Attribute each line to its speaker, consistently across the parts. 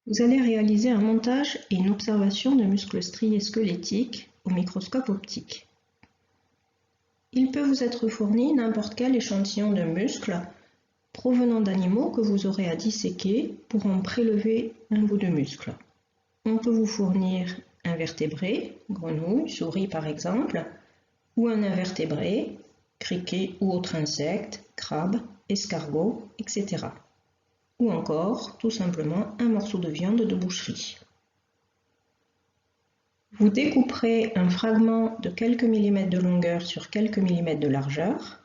Speaker 1: Vous allez réaliser un montage et une observation de muscles striés squelettiques au microscope optique. Il peut vous être fourni n'importe quel échantillon de muscles provenant d'animaux que vous aurez à disséquer pour en prélever un bout de muscle. On peut vous fournir un vertébré, grenouille, souris par exemple, ou un invertébré, criquet ou autre insecte, crabe, escargot, etc. Ou encore, tout simplement, un morceau de viande de boucherie. Vous découperez un fragment de quelques millimètres de longueur sur quelques millimètres de largeur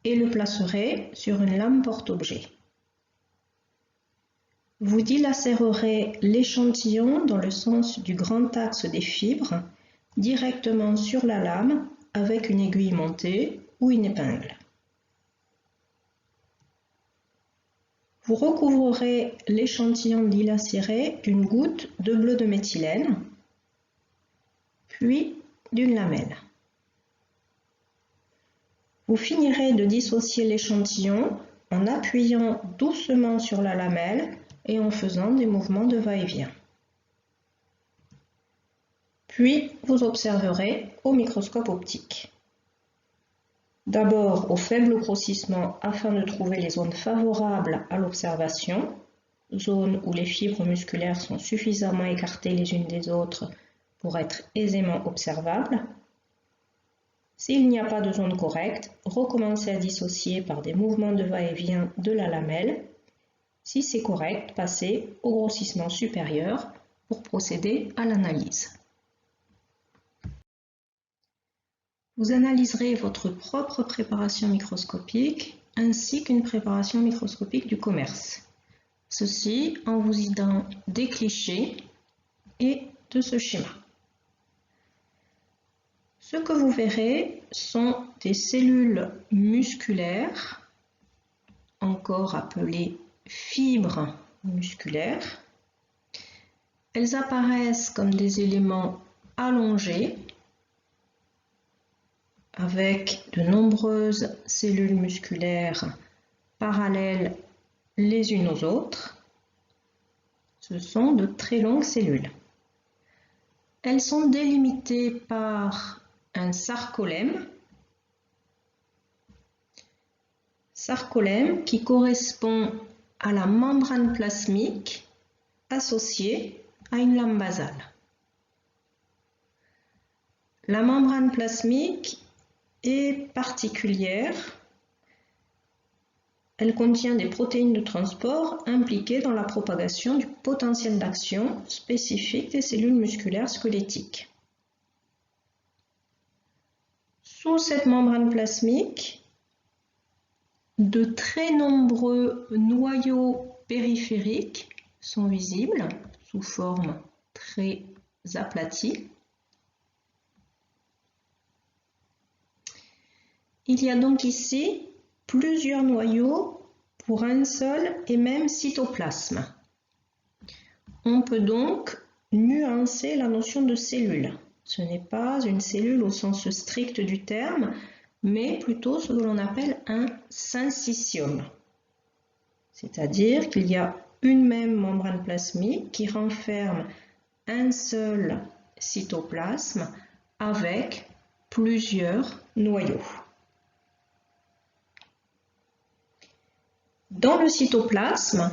Speaker 1: et le placerez sur une lame porte-objet. Vous dilacérerez l'échantillon dans le sens du grand axe des fibres directement sur la lame avec une aiguille montée ou une épingle. Vous recouvrerez l'échantillon dilacéré d'une goutte de bleu de méthylène, puis d'une lamelle. Vous finirez de dissocier l'échantillon en appuyant doucement sur la lamelle et en faisant des mouvements de va-et-vient. Puis vous observerez au microscope optique. D'abord au faible grossissement afin de trouver les zones favorables à l'observation, zones où les fibres musculaires sont suffisamment écartées les unes des autres pour être aisément observables. S'il n'y a pas de zone correcte, recommencez à dissocier par des mouvements de va-et-vient de la lamelle. Si c'est correct, passez au grossissement supérieur pour procéder à l'analyse. Vous analyserez votre propre préparation microscopique ainsi qu'une préparation microscopique du commerce. Ceci en vous aidant des clichés et de ce schéma. Ce que vous verrez sont des cellules musculaires, encore appelées fibres musculaires. Elles apparaissent comme des éléments allongés avec de nombreuses cellules musculaires parallèles les unes aux autres. Ce sont de très longues cellules. Elles sont délimitées par un sarcolème qui correspond à la membrane plasmique associée à une lame basale. La membrane plasmique est particulière. Elle contient des protéines de transport impliquées dans la propagation du potentiel d'action spécifique des cellules musculaires squelettiques. Sous cette membrane plasmique, de très nombreux noyaux périphériques sont visibles sous forme très aplatie. Il y a donc ici plusieurs noyaux pour un seul et même cytoplasme. On peut donc nuancer la notion de cellule. Ce n'est pas une cellule au sens strict du terme, mais plutôt ce que l'on appelle un syncytium. C'est-à-dire qu'il y a une même membrane plasmique qui renferme un seul cytoplasme avec plusieurs noyaux. Dans le cytoplasme,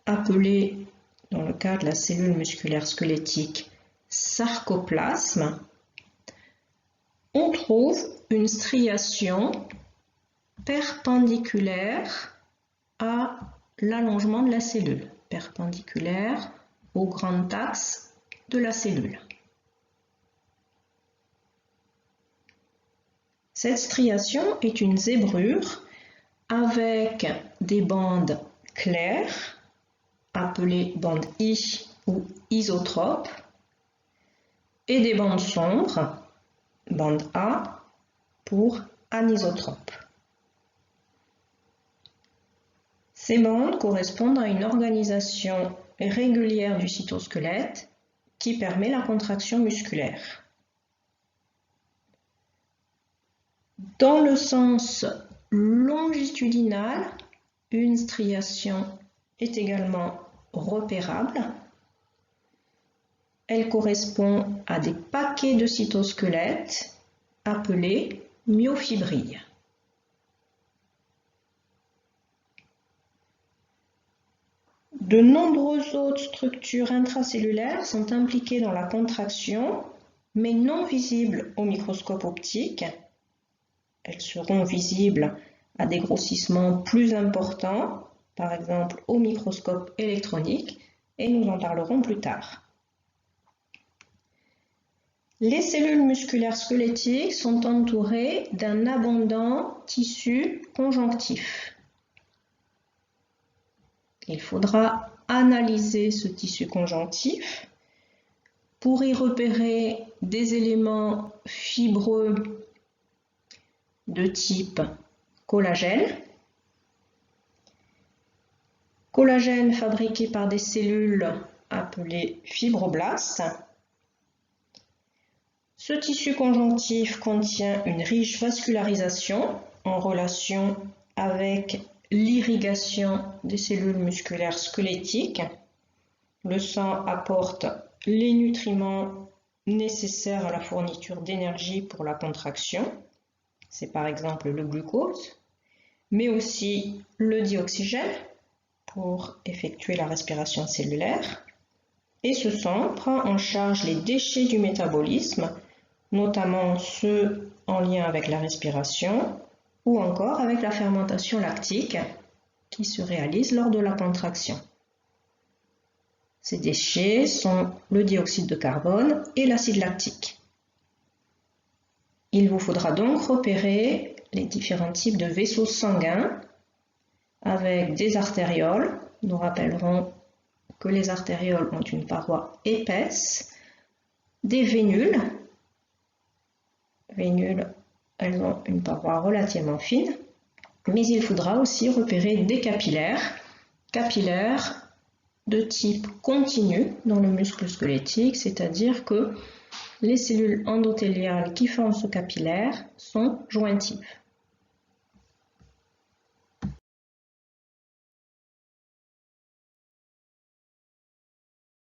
Speaker 1: appelé dans le cas de la cellule musculaire squelettique sarcoplasme, on trouve une striation perpendiculaire à l'allongement de la cellule, perpendiculaire au grand axe de la cellule. Cette striation est une zébrure avec des bandes claires, appelées bandes I ou isotropes, et des bandes sombres, bande A, pour anisotropes. Ces bandes correspondent à une organisation régulière du cytosquelette qui permet la contraction musculaire. Dans le sens longitudinal, une striation est également repérables. Elle correspond à des paquets de cytosquelettes appelés myofibrilles. De nombreuses autres structures intracellulaires sont impliquées dans la contraction, mais non visibles au microscope optique. Elles seront visibles à des grossissements plus importants, par exemple au microscope électronique, et nous en parlerons plus tard. Les cellules musculaires squelettiques sont entourées d'un abondant tissu conjonctif. Il faudra analyser ce tissu conjonctif pour y repérer des éléments fibreux de type collagène. Collagène fabriqué par des cellules appelées fibroblastes. Ce tissu conjonctif contient une riche vascularisation en relation avec l'irrigation des cellules musculaires squelettiques. Le sang apporte les nutriments nécessaires à la fourniture d'énergie pour la contraction. C'est par exemple le glucose, mais aussi le dioxygène pour effectuer la respiration cellulaire. Et ce sang prend en charge les déchets du métabolisme, notamment ceux en lien avec la respiration ou encore avec la fermentation lactique qui se réalise lors de la contraction. Ces déchets sont le dioxyde de carbone et l'acide lactique. Il vous faudra donc repérer les différents types de vaisseaux sanguins avec des artérioles. Nous rappellerons que les artérioles ont une paroi épaisse, des vénules. Elles ont une paroi relativement fine, mais il faudra aussi repérer des capillaires de type continu dans le muscle squelettique, c'est-à-dire que les cellules endothéliales qui forment ce capillaire sont jointives.